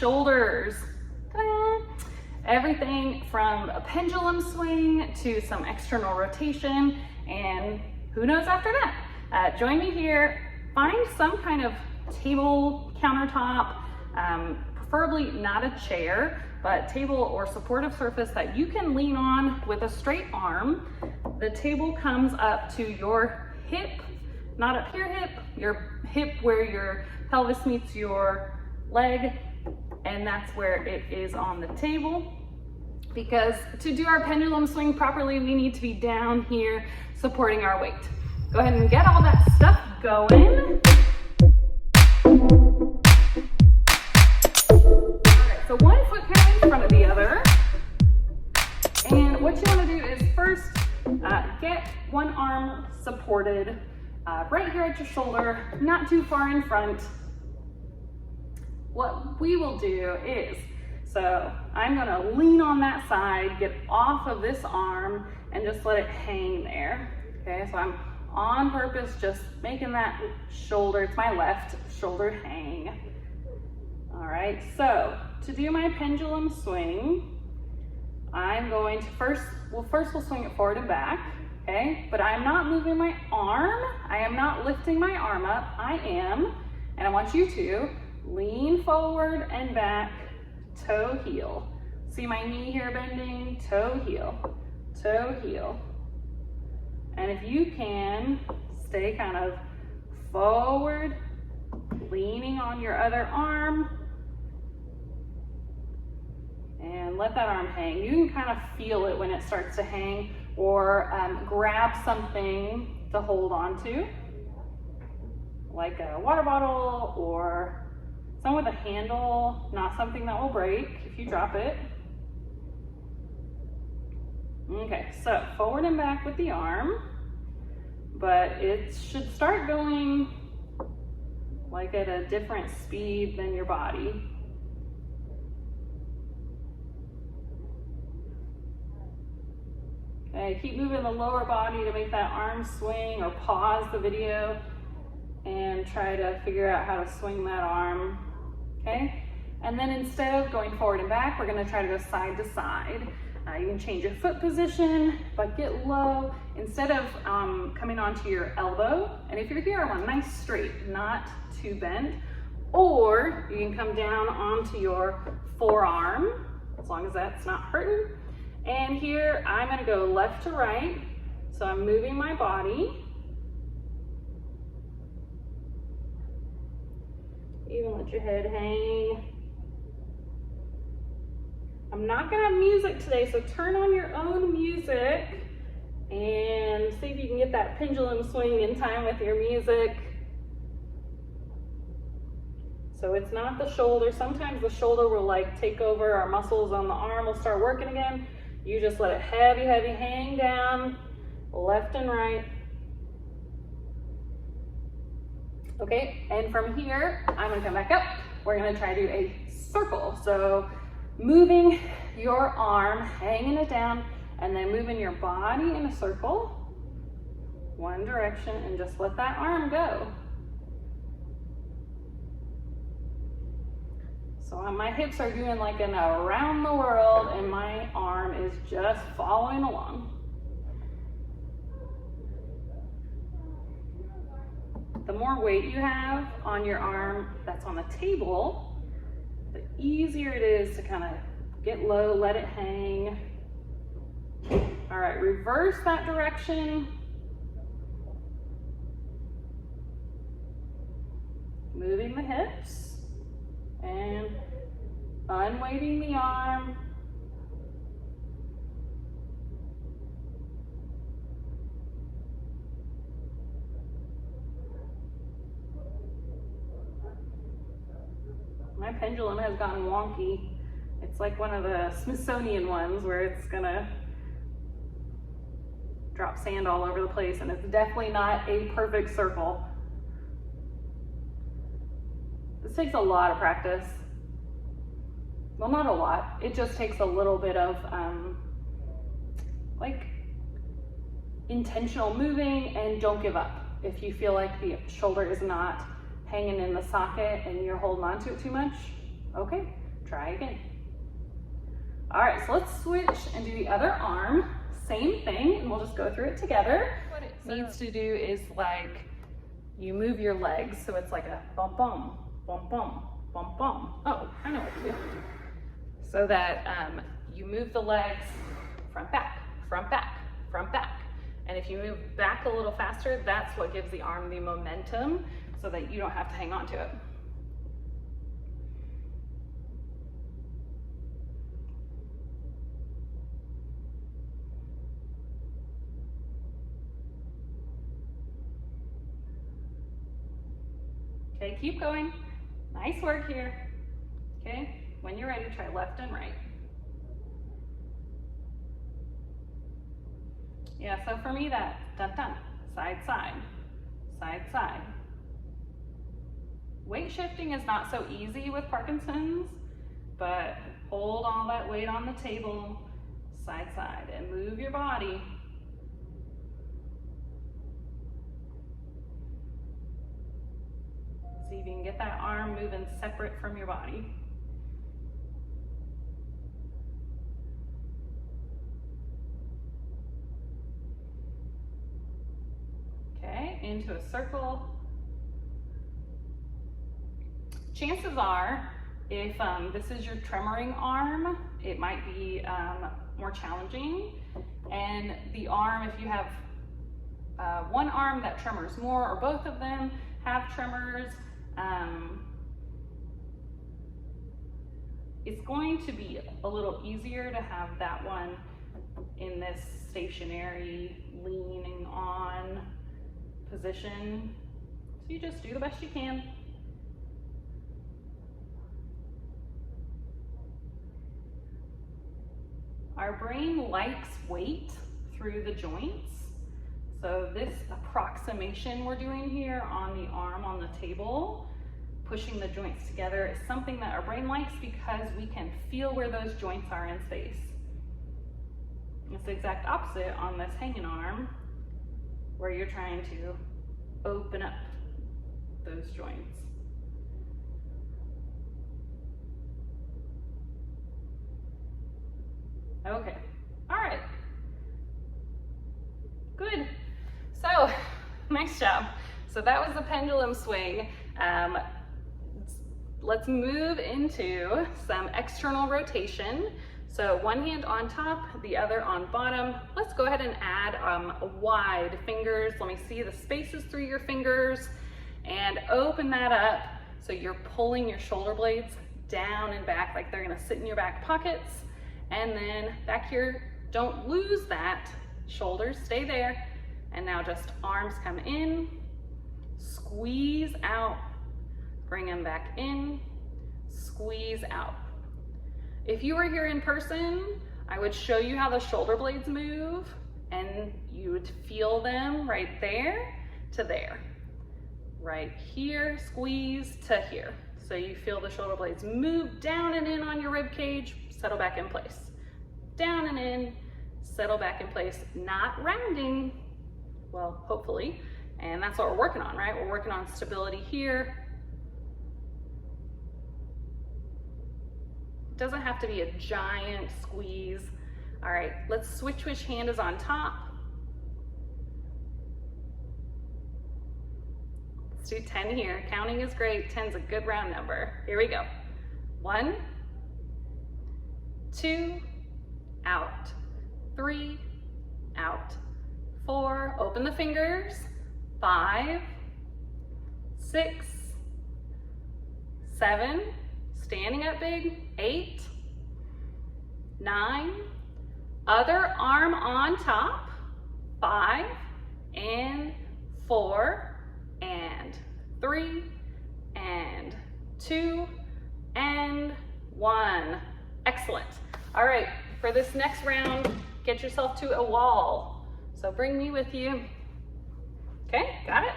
shoulders. Ta-da! Everything from a pendulum swing to some external rotation, and who knows after that. Join me here. Find some kind of table, countertop, preferably not a chair, but table or supportive surface that you can lean on with a straight arm. The table comes up to your hip, not up your hip where your pelvis meets your leg, and that's where it is on the table. Because to do our pendulum swing properly, we need to be down here supporting our weight. Go ahead and get all that stuff going. So one foot kind of in front of the other. And what you want to do is first get one arm supported right here at your shoulder, not too far in front. What we will do is, so I'm going to lean on that side, get off of this arm, and just let it hang there. Okay, so I'm on purpose just making that shoulder, it's my left shoulder, hang. All right, so to do my pendulum swing, I'm going to first we'll swing it forward and back, okay? But I'm not moving my arm. I am not lifting my arm up. I am, and I want you to lean forward and back, toe heel. See my knee here bending, toe heel, toe heel. And if you can, stay kind of forward, leaning on your other arm, and let that arm hang. You can kind of feel it when it starts to hang, or grab something to hold on to, like a water bottle or something with a handle, not something that will break if you drop it. Okay, so forward and back with the arm, but it should start going like at a different speed than your body. Okay, keep moving the lower body to make that arm swing, or pause the video and try to figure out how to swing that arm, okay? And then instead of going forward and back, we're gonna try to go side to side. You can change your foot position, but get low. Instead of coming onto your elbow, and if you're here, I want nice straight, not too bent, or you can come down onto your forearm, as long as that's not hurting. And here, I'm gonna go left to right, so I'm moving my body. Even let your head hang. I'm not gonna have music today, so turn on your own music and see if you can get that pendulum swing in time with your music. So it's not the shoulder. Sometimes the shoulder will like take over, our muscles on the arm will start working again. You just let it heavy, heavy hang down, left and right. Okay, and from here, I'm gonna come back up. We're gonna try to do a circle. So moving your arm, hanging it down, and then moving your body in a circle, one direction, and just let that arm go. So my hips are doing like an around the world, and my arm is just following along. The more weight you have on your arm that's on the table, the easier it is to kind of get low, let it hang. All right, reverse that direction. Moving the hips and unweighting the arm. My pendulum has gotten wonky. It's like one of the Smithsonian ones where it's gonna drop sand all over the place, and it's definitely not a perfect circle. This takes a lot of practice. Well, not a lot. It just takes a little bit of like intentional moving, and don't give up. If you feel like the shoulder is not hanging in the socket and you're holding on to it too much, okay, Try again. All right, so let's switch and do the other arm. Same thing, and we'll just go through it together. What it needs to do is like, you move your legs, so it's like a bum bum, bum bum, bum bum. Oh, I know what to do. So that you move the legs front back, front back, front back. And if you move back a little faster, that's what gives the arm the momentum so that you don't have to hang on to it. Okay, keep going. Nice work here. Okay, when you're ready, try left and right. Yeah, so for me, that's dun-dun, side, side, side, side. Weight shifting is not so easy with Parkinson's, but hold all that weight on the table, side, side, and move your body. See if you can get that arm moving separate from your body. Okay, into a circle. Chances are, if this is your tremoring arm, it might be more challenging. And the arm, if you have one arm that tremors more, or both of them have tremors, it's going to be a little easier to have that one in this stationary, leaning on position. So you just do the best you can. Our brain likes weight through the joints. So this approximation we're doing here on the arm on the table, pushing the joints together, is something that our brain likes because we can feel where those joints are in space. It's the exact opposite on this hanging arm, where you're trying to open up those joints. Okay, all right, good. So, nice job. So that was the pendulum swing. Let's move into some external rotation. So one hand on top, the other on bottom. Let's go ahead and add wide fingers. Let me see the spaces through your fingers, and open that up so you're pulling your shoulder blades down and back like they're gonna sit in your back pockets. And then back here, don't lose that. Shoulders stay there. And now just arms come in, squeeze out, bring them back in, squeeze out. If you were here in person, I would show you how the shoulder blades move, and you would feel them right there to there. Right here, squeeze to here. So you feel the shoulder blades move down and in on your rib cage, settle back in place. Down and in, settle back in place, not rounding. Well, hopefully, and that's what we're working on, right? We're working on stability here. It doesn't have to be a giant squeeze. All right, let's switch which hand is on top. Let's do 10 here. Counting is great, 10's a good round number. Here we go. 1, 2, out, 3, out, 4, open the fingers, 5, 6, 7, standing up big, 8, 9, other arm on top, 5, and 4, and 3, and 2, and 1. Excellent. All right, for this next round, get yourself to a wall. So bring me with you. Okay, got it?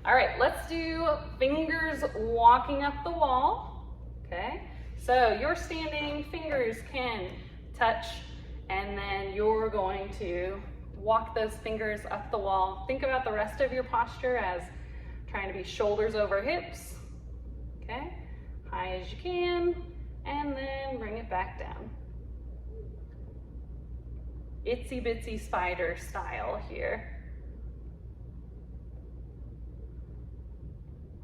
All right, let's do fingers walking up the wall. Okay, so you're standing, fingers can touch, and then you're going to walk those fingers up the wall. Think about the rest of your posture as trying to be shoulders over hips. Okay, high as you can, and then bring it back down. Itsy bitsy spider style here.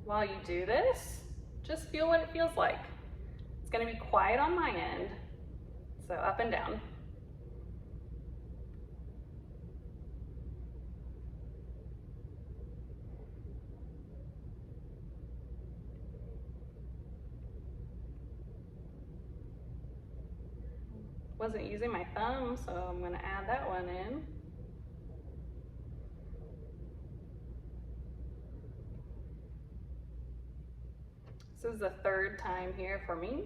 While you do this, just feel what it feels like. It's going to be quiet on my end, so up and down. Wasn't using my thumb, so I'm going to add that one in. This is the third time here for me.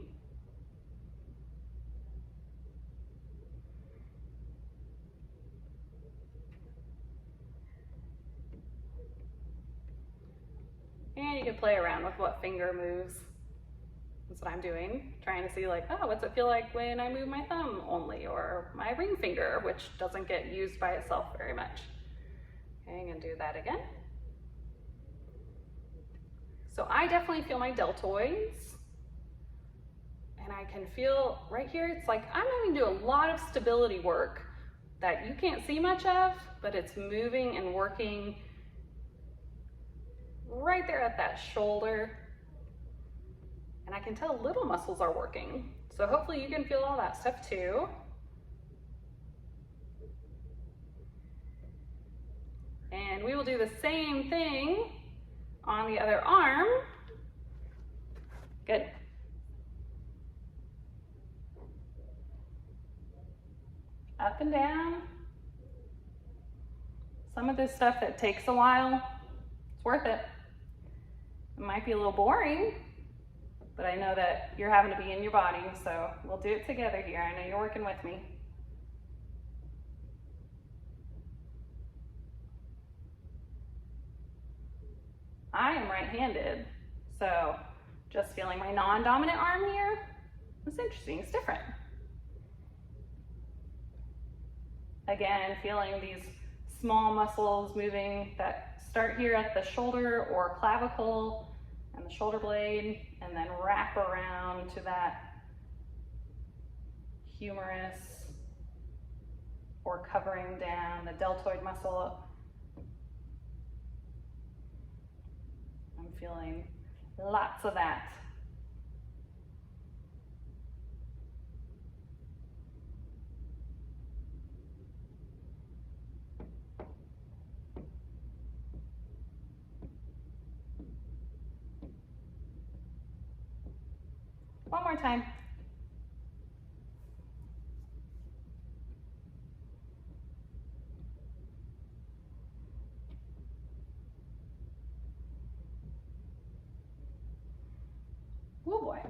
And you can play around with what finger moves. That's what I'm doing, trying to see like, oh, what's it feel like when I move my thumb only, or my ring finger, which doesn't get used by itself very much. Okay, I'm gonna do that again. So I definitely feel my deltoids, and I can feel right here, it's like I'm having to do a lot of stability work that you can't see much of, but it's moving and working right there at that shoulder. And I can tell little muscles are working. So hopefully you can feel all that stuff too. And we will do the same thing on the other arm. Good. Up and down. Some of this stuff that takes a while, it's worth it. It might be a little boring, but I know that you're having to be in your body, so we'll do it together here. I know you're working with me. I am right-handed, so just feeling my non-dominant arm here, it's interesting, it's different. Again, feeling these small muscles moving that start here at the shoulder or clavicle and the shoulder blade, and then wrap around to that humerus or covering down the deltoid muscle. I'm feeling lots of that. One more time. Oh boy.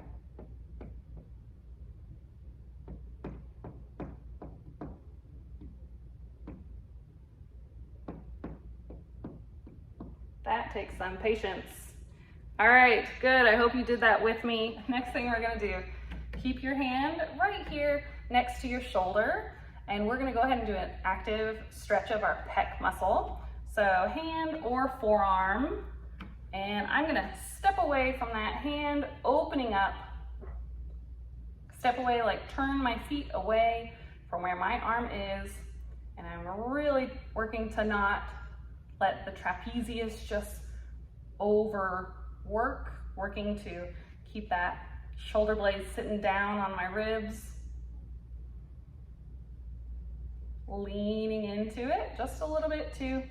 That takes some patience. All right, good. I hope you did that with me. Next thing we're gonna do, keep your hand right here next to your shoulder, and we're gonna go ahead and do an active stretch of our pec muscle. So hand or forearm, and I'm gonna step away from that hand, opening up, step away, like turn my feet away from where my arm is, and I'm really working to not let the trapezius just overwork, working to keep that shoulder blade sitting down on my ribs, leaning into it just a little bit to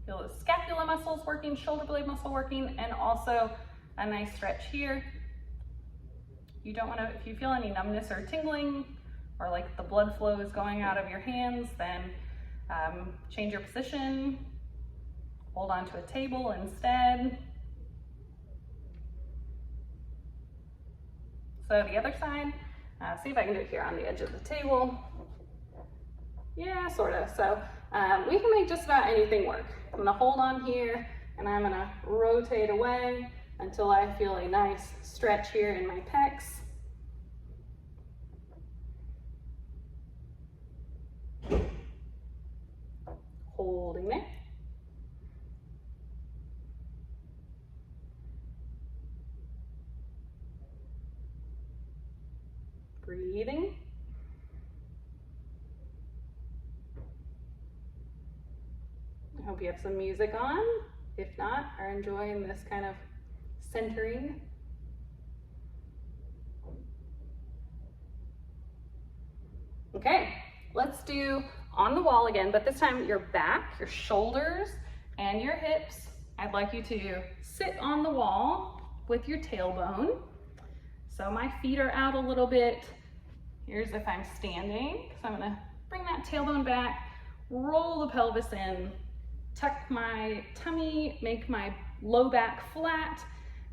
feel the scapula muscles working, shoulder blade muscle working, and also a nice stretch here. You don't want to, if you feel any numbness or tingling, or like the blood flow is going out of your hands, then change your position, hold on to a table instead. So the other side, see if I can do it here on the edge of the table. Yeah, sort of. So we can make just about anything work. I'm gonna hold on here, and I'm gonna rotate away until I feel a nice stretch here in my pecs. Holding there. Hope you have some music on. If not, are enjoying this kind of centering. Okay, let's do on the wall again, but this time your back, your shoulders, and your hips. I'd like you to sit on the wall with your tailbone. So my feet are out a little bit. Here's if I'm standing. So I'm gonna bring that tailbone back, roll the pelvis in, tuck my tummy, make my low back flat,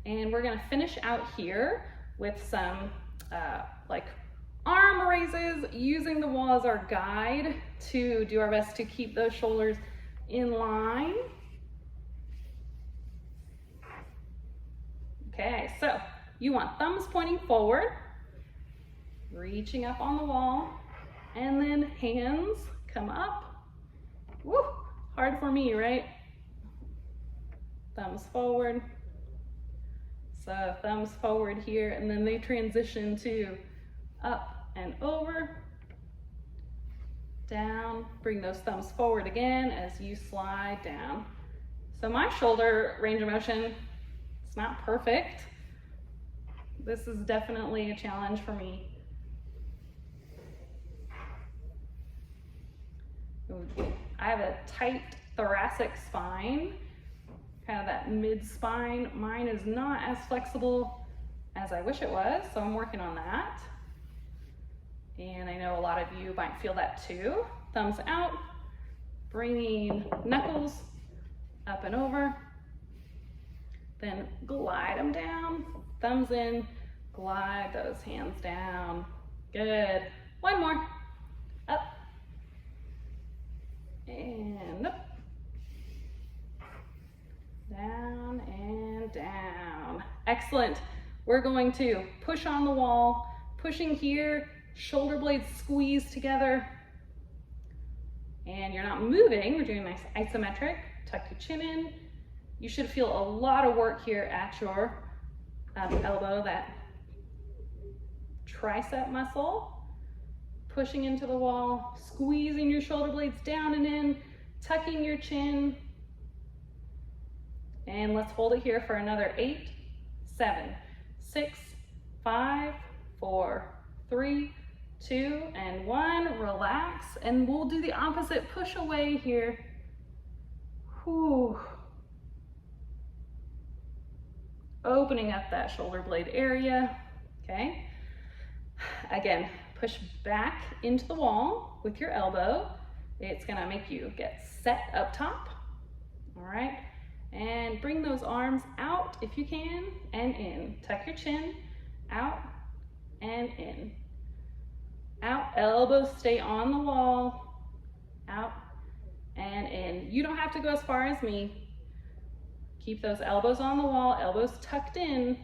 and we're gonna finish out here with some like arm raises, using the wall as our guide to do our best to keep those shoulders in line. Okay, so you want thumbs pointing forward, reaching up on the wall, and then hands come up. Woo, hard for me, right? Thumbs forward. So thumbs forward here, and then they transition to up and over, down. Bring those thumbs forward again as you slide down. So my shoulder range of motion, it's not perfect. This is definitely a challenge for me. I have a tight thoracic spine, kind of that mid spine. Mine is not as flexible as I wish it was, so I'm working on that. And I know a lot of you might feel that too. Thumbs out, bringing knuckles up and over. Then glide them down, thumbs in, glide those hands down. Good. One more. Up. And up. Down and down. Excellent. We're going to push on the wall, pushing here, shoulder blades squeeze together. And you're not moving. We're doing nice isometric. Tuck your chin in. You should feel a lot of work here at your elbow, that tricep muscle. Pushing into the wall, squeezing your shoulder blades down and in, tucking your chin. And let's hold it here for another 8, 7, 6, 5, 4, 3, 2, and 1. Relax, and we'll do the opposite. Push away here. Whew. Opening up that shoulder blade area, okay? Again, push back into the wall with your elbow. It's gonna make you get set up top, all right? And bring those arms out if you can, and in. Tuck your chin, out and in. Out, elbows stay on the wall, out and in. You don't have to go as far as me. Keep those elbows on the wall, elbows tucked in,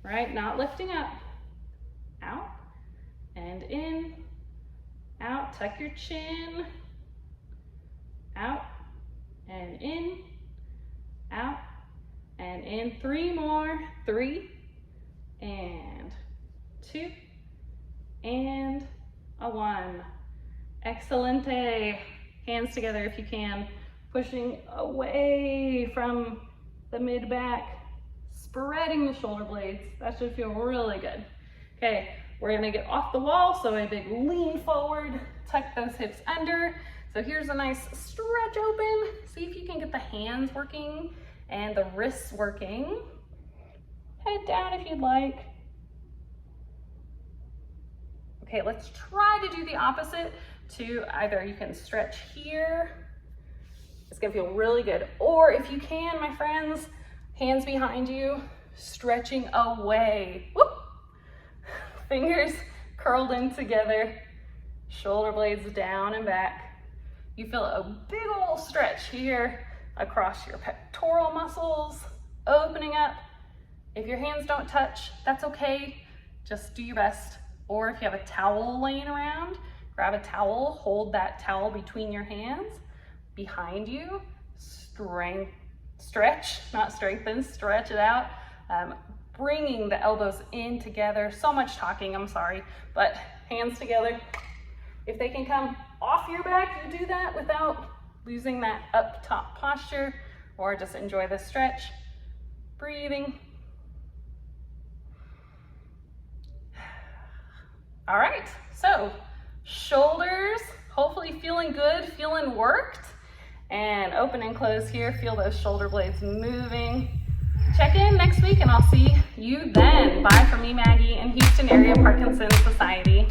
right? Not lifting up. Out and in, out, tuck your chin, out and in, out and in. 3 more, 3 and 2 and a 1. Excelente. Hands together if you can, pushing away from the mid back, spreading the shoulder blades. That should feel really good. Okay, we're gonna get off the wall, so a big lean forward, tuck those hips under. So here's a nice stretch open. See if you can get the hands working and the wrists working. Head down if you'd like. Okay, let's try to do the opposite. To either you can stretch here. It's gonna feel really good. Or if you can, my friends, hands behind you, stretching away. Whoop. Fingers curled in together, shoulder blades down and back. You feel a big old stretch here across your pectoral muscles, opening up. If your hands don't touch, that's okay. Just do your best. Or if you have a towel laying around, grab a towel, hold that towel between your hands, behind you, stretch, not strengthen, stretch it out. Bringing the elbows in together. So much talking, I'm sorry, but hands together. If they can come off your back, you do that without losing that up top posture, or just enjoy the stretch. Breathing. All right, so shoulders, hopefully feeling good, feeling worked. And open and close here, feel those shoulder blades moving. Check in next week and I'll see you then. Bye from me, Maggie, and Houston Area Parkinson's Society.